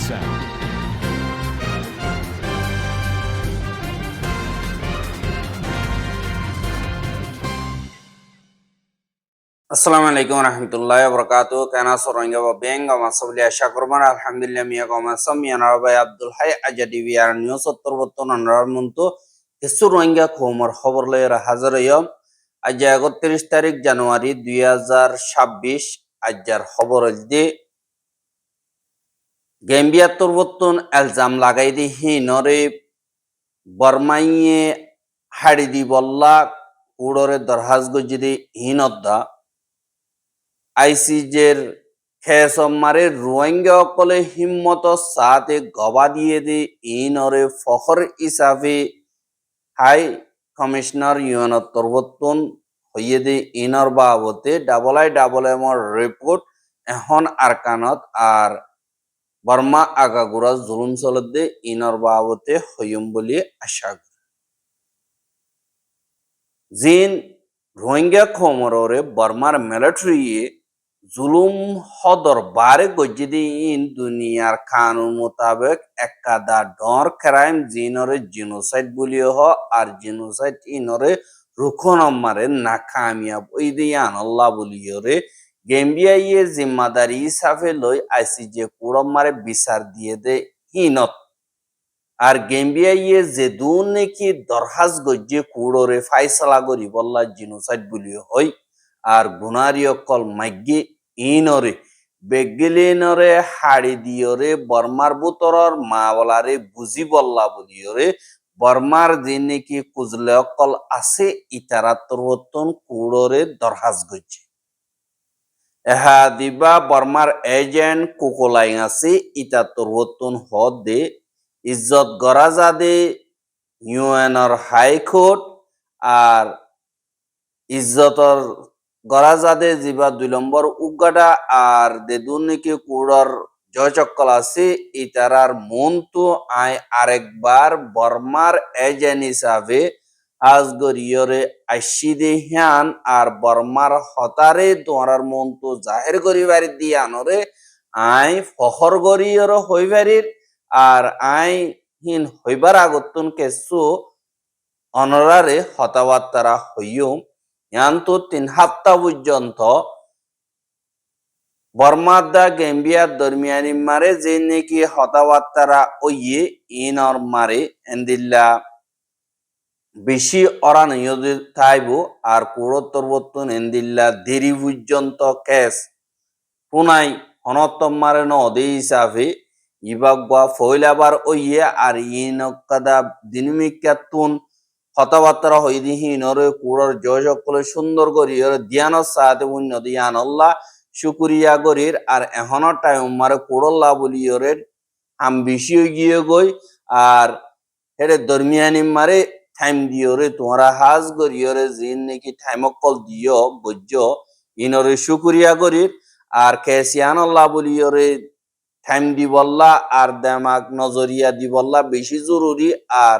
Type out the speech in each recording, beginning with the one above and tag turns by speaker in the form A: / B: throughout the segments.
A: sound.
B: আসসালামু আলাইকুম রহমতুল্লাহ বরকাত কেনা সরঙ্গা বা বেঙ্গা মাসাবলি আশা করবেন আলহামদুলিল্লাহ মিয়া কমাসাম মিয়ানার ভাই আব্দুল হাই আজাদি বিয়ার নিউজ উত্তরবর্তন আনার মন্তু কিছু রোহিঙ্গা খবর খবর লয়ের হাজার হইম আজ 31 তারিখ জানুয়ারি 2026 আজার খবর দি গেম্বিয়া তুরবর্তন এলজাম লাগাই দি হিনরে বর্মাইয়ে হাড়ি দি বল্লা কুড়রে দরহাজ গজিদি হিনদ্দা আইসিজের খেসমারে রোহিঙ্গা অকলে হিম্মত সাথে গবা দিয়ে দি ইনরে ফখর ইসাফি হাই কমিশনার ইউএন তরবতন হইয়ে দি ইনর বাবতে ডাবল এমর রিপোর্ট এখন আরকানত আর বর্মা আগাগুড়া জুলুম চলত দে ইনর বাবতে হইম বলি আশা করি জিন রোহিঙ্গা খমরে বর্মার মিলিটারি জুলুম হদর বারে গজ্জিদি ইন দুনিয়ার কানুন মোতাবেক একাদা ডর ক্রাইম জিনরে জিনোসাইড বলিও হ আর জিনোসাইড ইনরে রুখনম্মারে না কামিয়াব ওই দিয়ে আনল্লাহ বলিওরে গেম্বিয়া ইয়ে জিম্মাদারি হিসাবে লই আইসিজে কুড়ম্মারে বিচার দিয়ে দে হিনত আর গেম্বিয়া ইয়ে যে দুন নাকি দরহাজ গজ্জে কুড়রে ফাইসলা করি বল্লা জিনোসাইড বলিও হই আর গুনারিয় কল মাগ্যে ইনরে বেগিলিনরে হাড়ি দিয়রে বর্মার বুতরর মাওলারে বুঝি বল্লা বলিয়রে বর্মার যে নাকি কুজলে অকল আছে ইতারা তরবতন কুড়রে দরহাজ গজ্জে এহা দিবা বর্মার এজেন্ট কুকলাই আছে ইতা তরবতন হদ দে ইজ্জত গরাজাদে ইউএনর হাইকোর্ট আর ইজ্জতর গরাজাদে জিবা 2 নম্বর উগাডা আর দে দুর্নীতি কুড়র জয়চক্কল আছে ইতারার মন্তু আয় আরেকবার বর্মার এজেন্ট হিসাবে আজগরিয়রে আইসিদে হ্যান আর বর্মার হতারে তোমার মন্তু জাহের করিবারি দিয়ানরে আই ফখর গরিয়র হইবারির আর আই হিন হইবার আগতুন কেসু অনরারে হতাবার্তারা হইও ইয়ান্তু 3 সপ্তাহ পর্যন্ত বর্মাদা গেম্বিয়ার দরমিয়ানি মারে যে নাকি হতাবার্তারা ওইয়ে ইনর মারে এন্দিল্লা বেশি অরানিয় থাইব আর কুড়োত্তরবর্তন এন্দিল্লা দেরি পর্যন্ত কেস পুনাই হনত্তম মারে নদী হিসাবে ইবাগুয়া ফইলাবার ওইয়ে আর ইনকাদা দিনমিকাতুন কথাবার্তা হই দিহিনরে কুড়র জয় সকলে সুন্দর করিয়র ধ্যানের সাথে উন্নতি আনল্লাহ শুকুরিয়া করির আর এখনো টাইম মারে কুড়ল্লা বলিয়রে আম বেশি গিয়ে গই আর হেরে দরমিয়ানি মারে টাইম দিয়রে তোমরা হাজ করিয়রে জিন নাকি টাইম কল দিও বজ্য ইনরে শুকুরিয়া করির আর কেসিয়ান আল্লাহ বলিয়রে টাইম দিবল্লা আর দেমাক নজরিয়া দিবল্লা বেশি জরুরি আর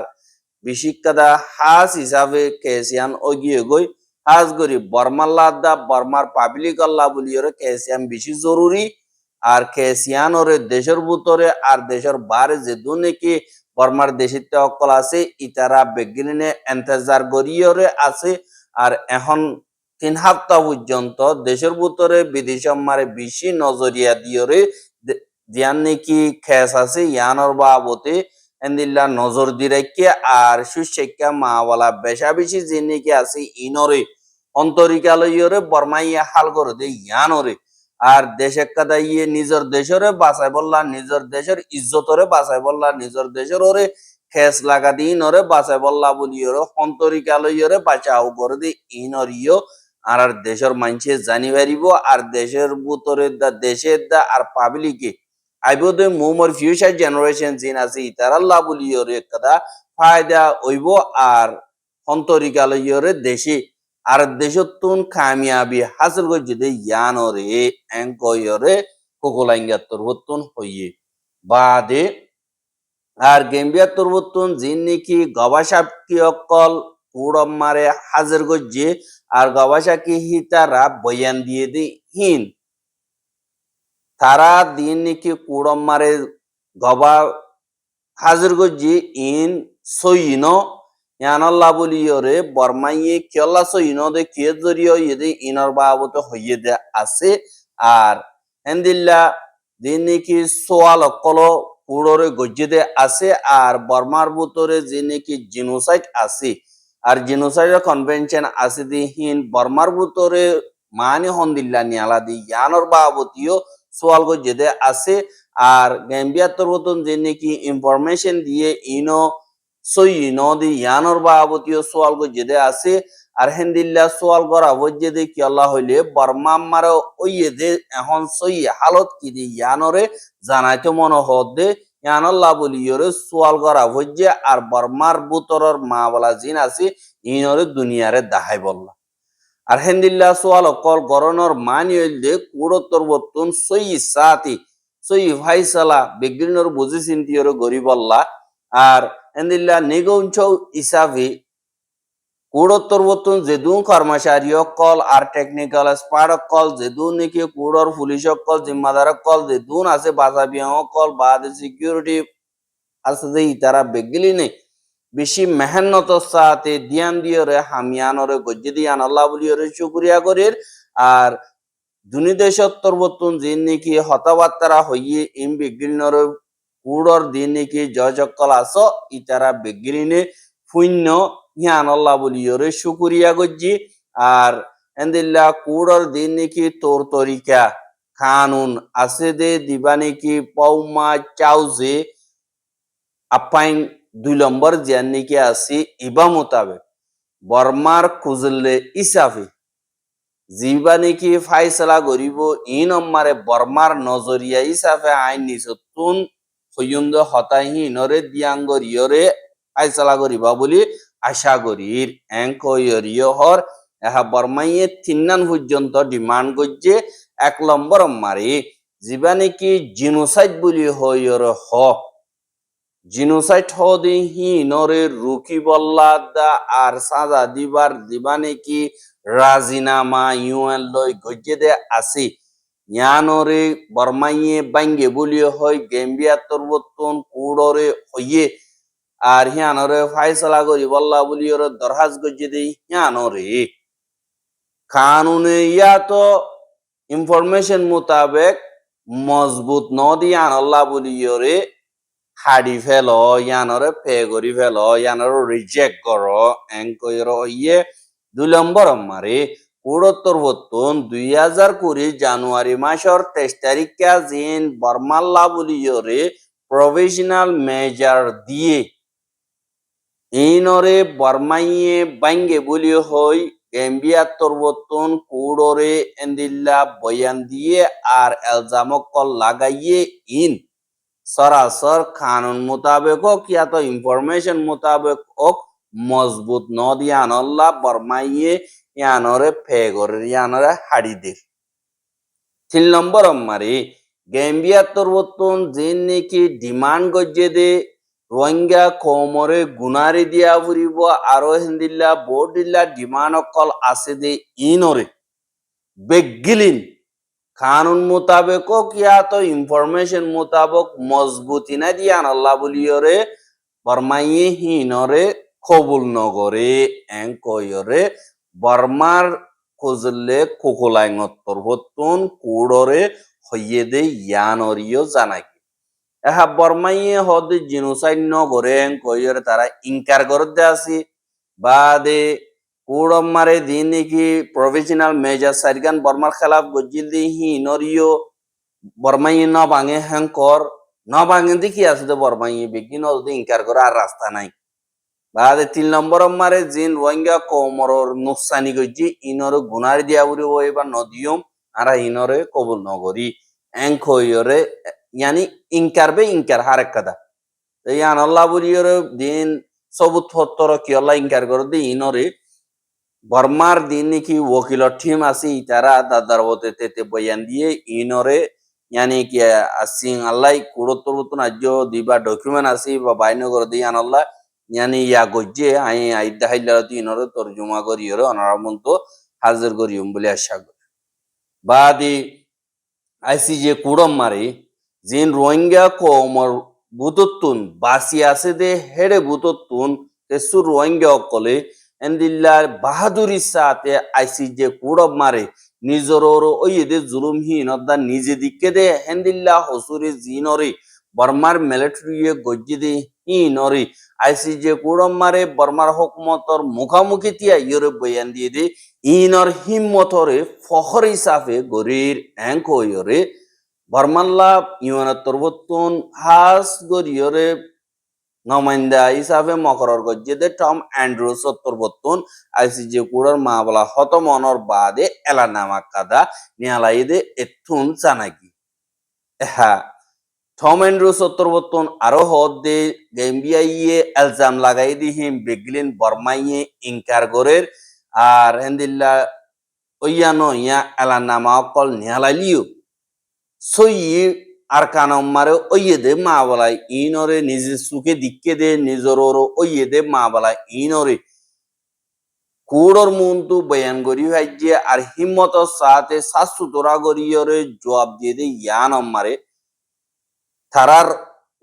B: বিশিক্ষাদা হাজ হিসাবে কেসিয়ান ওগিয়ে গই হাজ গরি বর্মাল্লাদা বর্মার পাবলিক আল্লাহ বলিয়রে কেসিয়ান বেশি জরুরি আর কেসিয়ান ওরে দেশের ভিতরে আর দেশের বাইরে যে দুনিকি বর্মার দেশিতে অকল আছে ইতারা বেগিনে এন্তেজার গরিয়রে আছে আর এখন 3 সপ্তাহ পর্যন্ত দেশের ভিতরে বিদেশের মারে বেশি নজরিয়া দিয়রে দিয়ান নাকি খেস আছে ইয়ানর বাবতে এন্দিল্লা নজর দি রাখিয়া আর সুশিক্ষা মাওয়ালা বেশা বেশি যে নাকি আছে ইনরে অন্তরিকালয়রে বর্মাইয়া হাল করে দে ইয়ানরে আর দেশে কাদা ইয়ে নিজের দেশরে বাঁচাই বললা নিজের দেশের ইজ্জতরে বাঁচাই বললা নিজের দেশের ওরে খেস লাগা দি ইনরে বাঁচাই বললা বলিয়রে অন্তরিকালয়রে বাঁচাও করে দে ইনরিও আর দেশের মানুষে জানি পারিব আর দেশের ভিতরে দেশের আর পাবলিকে আইবদে মোমর ফিউচার জেনারেশন জিন আছে ইতারাল্লাহ বলিয়রে কাদা ফায়দা হইব আর অন্তরিকালয়রে দেশে আর দেশতুন কামিয়াবি হাসিল করে যদি ইয়ানরে এঙ্কয়রে কোকোলাইঙ্গা তরবতুন হইয়ে বাদে আর গেম্বিয়া তরবতুন জিন নাকি গবাসাপকি অকল কুড়ম মারে হাজির গজ্জে আর গবাসাকি হিতারা বয়ান দিয়ে দি হিন তারা দিন নাকি কুড়ম মারে gaba hazır goji in soyino yanalla boliyore bormaye kyalla soyino de kiyezoriyo yede inor babuto hoyede ase আর এন্দিল্লা যিনি সোয়াল কলো পুরোরে গজ্জেদে আছে আর বর্মার ভিতরে যিনি জিনোসাইড আছে আর জিনোসাইডের কনভেনশন আছে দি হিন বর্মার ভিতরে মানি হন্দিল্লা নিয়ালা দি ইয়ানোর বাবতীয় সোয়াল গজ্জেদে আছে আর গ্যাম্বিয়াতর মতন যিনি ইনফরমেশন দিয়ে ইনো সই ইনো দি ইয়ানোর বাবতীয় সোয়াল গজ্জেদে আছে আর হেন্দিল্লা সোয়াল করা হচ্ছে যে কি আল্লাহ হইলে বর্মা মারে ওইয়ে যে এখন সই হালত কি দি ইয়ানরে জানাইতে মনে হদে ইয়ানল্লাহ বলিয়রে সোয়াল করা হচ্ছে আর বর্মার বুতরর মা বলা জিন আছে ইনরে দুনিয়ারে দাহাই বললা আর হেন্দিল্লা সোয়াল অকল গরনর মানি হইলে কুড়োত্তর বর্তন সই সাথী সই ভাইসালা বিগ্রিনর বুঝি চিন্তিয়রে গরিবল্লা আর হেন্দিল্লা নিগৌঞ্চ ইসাফি কুড়োত্তর বর্তন যেদুন কর্মচারী কল আর টেকনিক্যাল স্পার্ট কল যেদুন নাকি কুড়োর পুলিশ কল জিম্মাদার কল যেদুন আছে বাজাবিয়া কল বা সিকিউরিটি আছে যে তারা বেগলি নেই বেশি মেহনত সাথে দিয়ান দিয়রে হামিয়ানরে গজ্জে দিয়ান আল্লাহ বলিয়রে শুকরিয়া করির আর দুনি দেশত্তর বর্তন যে নাকি হতাবার্তারা হইয়ে ইম বেগলিনরে কুড়োর দিন নাকি জয়জকল আস ইতারা বেগলিনে শূন্য হিয়ান আল্লাহ বলিয়রে শুকুরিয়া গজ্জি আর এন্দিল্লা কুড়র দিন নাকি তোর তরিকা কানুন আছে দে দিবা নাকি পৌমা চাউজে আপাইন 2 নম্বর জিয়ান নাকি আসি ইবা মোতাবেক বর্মার খুজলে ইসাফি জিবা নাকি ফাইসলা গরিব ই নম্বরে বর্মার নজরিয়া ইসাফে আইন নিচতুন হইন্দ হতাহীনরে দিয়াঙ্গরিয়রে ফাইসলা গরিবা বলি আশা করির এঙ্কয়রিয় হর এহা বর্মাইয়ে 3 পর্যন্ত ডিমান্ড করছে 1 নম্বর মারি যিবা নাকি জিনোসাইড বলি হইর হ জিনোসাইড হদি হিনরে রুকি বল্লা দা আর সাজা দিবার দিবা নাকি রাজিনামা ইউএন লই গজ্জে দে আছে ইয়ানরে বর্মাইয়ে বাঙ্গে বলি হয় গেম্বিয়া তরবতন কুড়রে হইয়ে আর হিয়ানরে ফাইসলা করি বল্লা বলি ওর দরহাজ গজ্জে দেই হিয়ানরে কানুনে ইয়া তো ইনফরমেশন মোতাবেক মজবুত ন দিয়ান আল্লাহ বলি ওরে হাড়ি ফেল ইয়ানরে পে করি ফেল ইয়ানরে রিজেক্ট কর এঙ্কইর ইয়ে 2 নম্বর মারে কুড়োত্তর বর্তন 2020 জানুয়ারি মাসের 23 তারিখে জিন বর্মাল্লা বলি ওরে প্রভিশনাল মেজার দিয়ে ইনরে বর্মাইয়ে বাঙ্গে বলি হই গেম্বিয়া তরবতন কুড়রে এন্দিল্লা বয়ান দিয়ে আর এলজামকল লাগাইয়ে ইন সরাসর কানুন মোতাবেক হোক ইয়া তো ইনফরমেশন মোতাবেক হোক মজবুত ন দিয়ান আল্লাহ বর্মাইয়ে ইয়ানরে ফেগরের ইয়ানরে হাড়ি দে 3 নম্বর মারি গেম্বিয়া তরবতন জিন নাকি ডিমান্ড গজ্জে দে রোহিঙ্গা কোমরে গুনারি দিয়া ফুরিব আরো হিন্দিল্লা বোর্ডিল্লা ডিমান্ড কল আছে দে ইনরে বেগিলিন কানুন মোতাবেক কিয়া তো ইনফরমেশন মোতাবেক মজবুতি না দিয়ান আল্লাহ বলিয়রে বর্মাইয়ে হিনরে কবুল নগরে এঙ্কয়রে বর্মার খুঁজলে কোকোলাইঙত্তর হতুন কুড়রে হইয়ে দে ইয়ানরিও জানাই এহা বর্মাইয়ে হদ জিনোসাইড নগরে এঙ্কয়রে তারা ইনকার করতে আসি বাদে কুড়ম মারে দিন নাকি প্রভিশনাল মেজার সাইরগান বর্মার খেলাফ গজ্জিল দি হিনরিও বর্মাইয়ে ন ভাঙে হ্যাঙ্কর ন ভাঙে দেখি আছে বর্মাইয়ে বেগিন ইনকার করে আর রাস্তা নাই বাদে 3 নম্বর মারে জিন রোহিঙ্গা কোমরর নুকসানি গজ্জি ইনরে গুনারি দিয়া বুড়ি এবার নদিয়ম আর ইনরে কবুল নগরি এঙ্কয়রে ইয়ানি ইনকার বে ইনকার হারেক কথা ইয়ান আল্লাহ বুড়িয়রে দিন সবুত ফত্তর কি আল্লাহ ইনকার করে দি ইনরে বর্মার দিন নাকি ওকিল টিম আছে তারা দাদার হতে তেতে বয়ান দিয়ে ইনরে ইয়ানি কি আসিং আল্লাহ কুড়োত্তর বতন আজ দিবা ডকুমেন্ট আছে বা বাইনগর দিয়ে আল্লাহ ইয়ানি ইয়া গজ্জে আই আইদা হাইলা ইনরে তরজমা করিয়রে অনারামন্ত হাজির করিয়ম বলে আশা করি বাদি আইসি যে কুড়ম মারি জিন রোহিঙ্গা কোমর বুততুন বাসি আছে দে হেডে বুততুন তেসু রোহিঙ্গা অকলে এন্দিল্লার বাহাদুরি সাথে আইসিজে কুড়ব মারে নিজর ওই এদের জুলুমহীন অদ্দা নিজে দিকে দে হেন্দিল্লা হসুরে জিনরে বর্মার মিলিটারিয়ে গজ্জি দে হিনরে আইসিজে কুড়ব মারে বর্মার হকুমতর মুখামুখি তিয়া ইয়রে বয়ান দিয়ে দে ইনর হিম্মতরে ফখর হিসাবে গরির অ্যাঙ্ক ইয়রে বর্মাল্লা ইউএনের তরবতুন হাস গরিয়রে নমাইন্দা হিসাবে মকরর গজ্জেদে টম অ্যান্ড্রুস তরবতুন আইসিজে কুড়ার মা বলা হত মনর বাদে এলানামা কাদা নিয়ালাইদে এথুন জানাগি হ্যাঁ টম অ্যান্ড্রুস তরবতুন আরো হদ দে গেম্বিয়াইয়ে এলজাম লাগাই দিহিম বেগলিন বর্মাইয়ে ইনকার গরের আর হেন্দিল্লা ওইয়ানো ইয়া এলানামা অকল নিয়ালাইলিও সই আর কানম্মারে ওইয়েদে মা বলাই ইনরে নিজে সুখে দিকে দে নিজর ওইয়েদে মা বলাই ইনরে কুড়র মন্তু বয়ান করি ভাইজে আর হিম্মত সাথে শাশু তোরা গরিয়রে জবাব দিয়ে দে ইয়ান অম্মারে তারার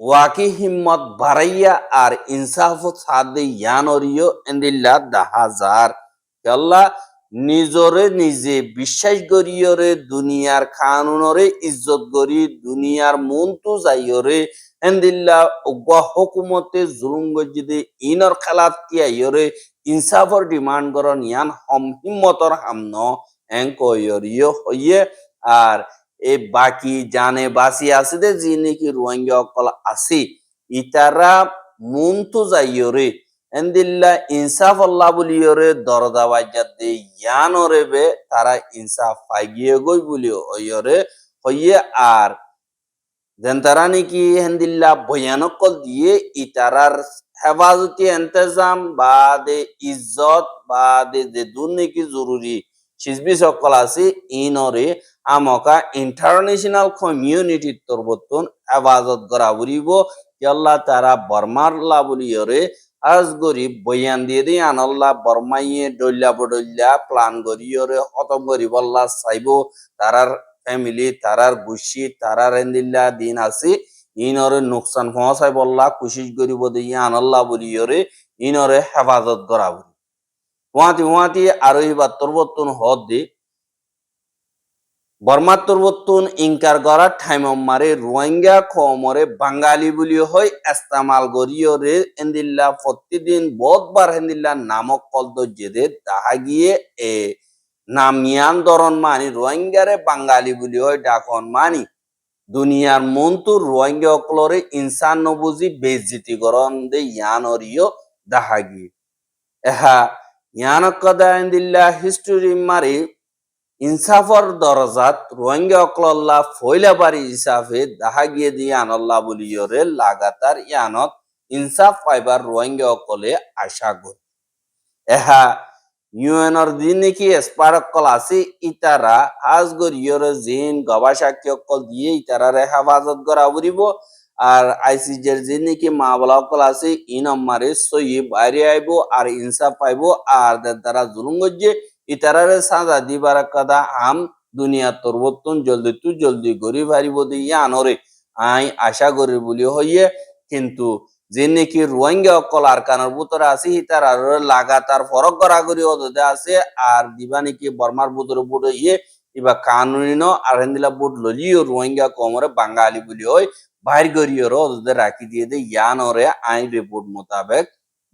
B: ওয়াকি হিম্মত বাড়াইয়া আর ইনসাফ সাথে ইয়ান অরিয় এন্দিল্লা দাহাজার আল্লাহ নিজরে নিজে বিশ্বাস করিয়রে দুনিয়ার কানুনরে ইজ্জত করি দুনিয়ার মন্তু যাইয়রে এন্দিল্লা উগ্র হুকুমতে জুলুম গজিদে ইনর খেলাত তিয়াইয়রে ইনসাফর ডিমান্ড করন ইয়ান হম হিম্মতর হামন এঙ্কয়রিয় হইয়ে আর এ বাকি জানে বাসি আছে দে যি নাকি রোহিঙ্গা অকল আছে ইতারা মন্তু যাইয়রে এন্দিল্লা ইনসাফ আল্লাহ বলিয়রে দরদা বাজাত দে ইয়ানরে বে তারা ইনসাফ পাই গিয়ে গই বলি হইয়রে হইয়ে আর দেন তারা নাকি হেন্দিল্লা ভয়ানক দিয়ে ইতারার হেফাজতি ইন্তজাম বা দে ইজ্জত বা দে যে দূর নাকি জরুরি সিজবি সকল আছে ইনরে আমকা ইন্টারন্যাশনাল কমিউনিটির তরবতন হেফাজত করা বলিব আল্লাহ তারা বর্মার লাবলিয়রে আজ গরিব বয়ান দিয়ে দিয়ে আনাল্লাহ বর্মাইয়ে ডল্লা বডল্লা প্লান করিয়রে খতম করিব আল্লাহ চাইব তারার ফ্যামিলি তারার গুছি তারার এন্দিল্লা দিন আছে ইনরে নোকসান পৌঁছাই বললা কোশিশ করিব দিয়ে আনাল্লাহ বলিয়রে ইনরে হেফাজত করা বলি ওয়াতি আরো এবার তরবতন হদ দি বর্মার তরবতন ইনকার করার ঠাইম মারে রোহিঙ্গা খমরে বাঙালি বলি হয় ইস্তেমাল করিয়রে এন্দিল্লা প্রতিদিন বহুতবার হেন্দিল্লা নামক কলদ জেদে তাহা গিয়ে এ নামিয়ান দরন মানি রোহিঙ্গারে বাঙালি বলি হয় ডাকন মানি দুনিয়ার মন্তু রোহিঙ্গা অকলরে ইনসান নবুজি বেজিতি করন দে ইয়ানরিও দেখা গিয়ে এহা ইয়ানক কদা এন্দিল্লা হিস্টোরি মারি ইনসাফর দরজাত রোহিঙ্গা অকল্লা ফয়লাবাড়ি হিসাবে দেখা গিয়ে দিয়ে আনল্লাহ বলিয়রে লাগাতার ইয়ানত ইনসাফ পাইবার রোহিঙ্গা অকলে আশা করি এহা ইউএনর দিন নাকি এসপারকল আছে ইতারা আজ গরিয়রে জিন গবাসাক্ষী অকল দিয়ে ইতারারে হেফাজত করা বলিব আর আইসিজের যে নাকি মা বলা অকল আছে ইন আমারে সই বাইরে আইব আর ইনসাফ পাইব আর তারা জুলুম গজ্জে ইতারারে সাজা দিবার কাদা আম দুনিয়া তরবতন জলদি গরিব হারিব দিয়ে আনরে আই আশা করি বলি হইয়ে কিন্তু যে নাকি রোহিঙ্গা অকল আর কানের ভিতরে আছে তার আর লাগাতার ফরক করা করি ওদের আছে আর দিবা নাকি বর্মার ভিতরে বুট ইয়ে ইবা কানুনি ন আর হেন্দিলা বুট ললিও রোহিঙ্গা কমরে বাঙালি বলি হয় বাইর করিও ওদের রাখি দিয়ে দে ইয়ানরে আইন রিপোর্ট মোতাবেক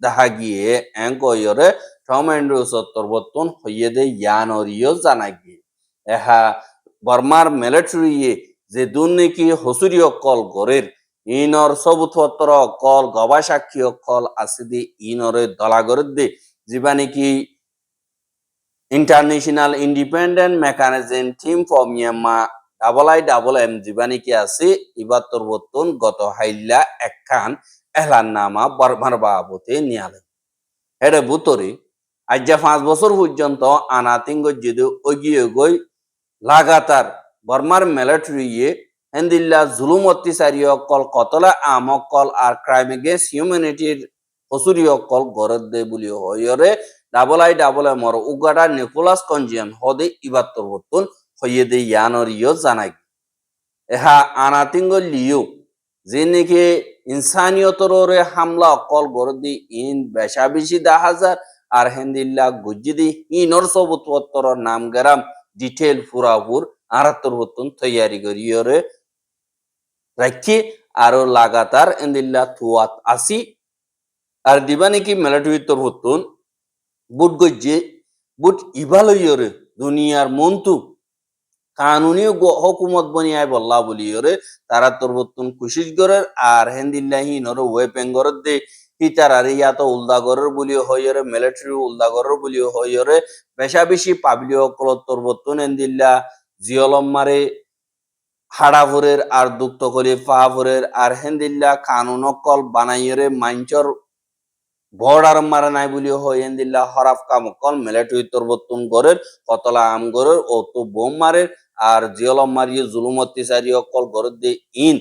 B: দেখা গিয়ে এঙ্কয়রে টম অ্যান্ড্রুস তরবতন হইয়ে দে ইয়ানরিও জানা গিয়ে এহা বর্মার মিলিটারিয়ে যে দুর্নীতি হসুরি অকল গরের ইনর সবুতপত্র অকল গবাসাক্ষী অকল আছে দে ইনরে দলাগরের দে যিবা নাকি international independent mechanism team for Myanmar IIMM যিবা নাকি আছে ইবার তরবতন গত হাইল্লা একখান এলাননামা বর্মার বাবতে নিয়ালে এর ভিতরে আজ 5 বছর পর্যন্ত আনাতিঙ্গ যদি ওগিয়ে গই লাগাতার বর্মার মিলিটারিয়ে হেন্দিল্লা জুলুম অত্যাচারী অকল কতলা আম অকল আর ক্রাইম এগেন্স্ট হিউম্যানিটির হসুরি অকল গরদ দে বলি হইরে IIMM উগাডা নিকোলাস কনজিয়ান হদে ইবার তরবতন হইয়ে দে ইয়ানরিও জানাই এহা আনাতিঙ্গ লিও যে নাকি ইনসানিয়তরে হামলা অকল গরদি ইন বেশা বেশি হাজার আর হেন্দিল্লা গুজ্জিদি ইনর সবুতর নাম গেরাম ডিটেল ফুরাপুর আরাত্তর বতুন তৈয়ারি করিয়রে রাখি আরো লাগাতার এন্দিল্লা থুয়াত আসি আর দিবা নাকি মেলাটুইতর হতুন বুট গজ্জে বুট ইভালইয়রে দুনিয়ার মন্তু কানুনি হকুমত বনিয়ায় বল্লা বলিয়রে তারা তোর বতুন কুশিস গরের আর হেন্দিল্লাহি নর ওয়েপেঙ্গরের দে হিতারারে ইয়াত উলদাগরের বলিও হইয়রে মিলিটারি উলদাগরের বলিও হইয়রে বেশা বেশি পাবলিও কলত তোর বতুন হেন্দিল্লা জিয়লম মারে হাড়াভরের আর দুক্ত কলি ফাহাভরের আর হেন্দিল্লা কানুন কল বানাইয়রে মাঞ্চর বর্ডার মারা নাই বলিও হয় হেন্দিল্লা হরাফ কাম কল মিলিটারি তোর বতুন গরের কতলা আম গরের ও তো বোম মারের আর জিয়লম মারিয়ে জুলুম অত্যাচারী অকল গরের দে ইন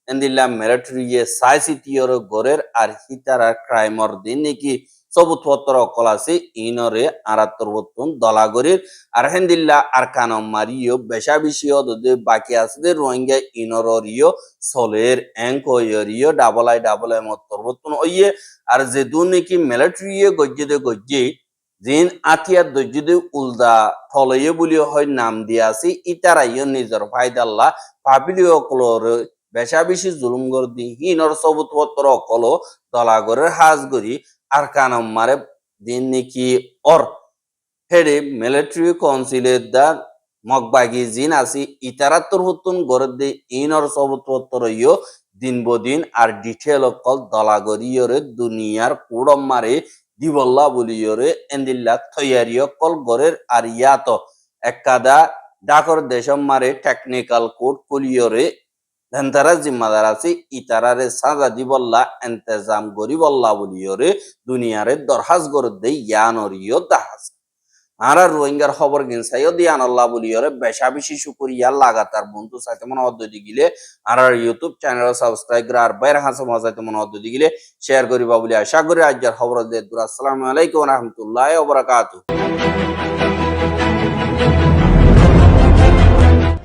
B: এন্দিল্লা মিলিটারি সাইসিটিয়র গরের আর হিতার আর ক্রাইমর দিন নাকি সবুত পত্র অকল আছে ইনরে আরাত্তর বতুন দলাগরির আর হেন্দিল্লা আর কানম মারিও বেশা বেশিও দে বাকি আছে রোহিঙ্গা ইনরিও সলের এঙ্ক ইয়রিও ডাবল আই মত্তর বতুন ওইয়ে আর যে দু নাকি মিলিটারি গজ্জে জিন আতিয়ার দজ্জুদে উলদা থলয়ে বলিও হয় নাম দিয়া আছে ইতারাইও নিজের ফায়দাল্লা পাবিলিও কলর বেশা বেশি জুলুম গর দি হিনর সবুত পত্র অকল দলাগরের হাজ গরি আর কানম মারে দিন নাকি অর হেডে মিলিটারি কাউন্সিলের দা মগবাগি জিন আছে ইতারাত্তর হতুন গরের দি ইনর সবুত পত্র ইয় দিন বদিন আর ডিটেল অকল দলাগরিয়রে দুনিয়ার কুড়ম মারে দিবল্লা বলিয়রে এন্দিল্লা তৈয়ারি অকল গরের আর ইয়াত একাদা ডাকর দেশম মারে টেকনিক্যাল কোড কলিয়রে ধেন্তারা জিম্মাদার আছে ইতারারে সাজা দিবল্লা এন্তেজাম গরিবল্লা বলিয়রে দুনিয়ারে দরহাজ গরদ দে ইয়ানরিয় দাহাজ আরা রোহিঙ্গার খবর গিনসাইও দিয়ান আল্লাহ বলিয়রে বেশা বেশি শুকরিয়া লাগাতার বন্ধু সাথে মনে অদ্দতি গিলে আর ইউটিউব চ্যানেল সাবস্ক্রাইব করে আর বাইরে হাসে মজাইতে মনে অদ্দতি গিলে শেয়ার করিবা বলে আশা করি আজকের খবর দে আসসালামু আলাইকুম ওয়া রাহমাতুল্লাহি ওয়া বারাকাতুহু।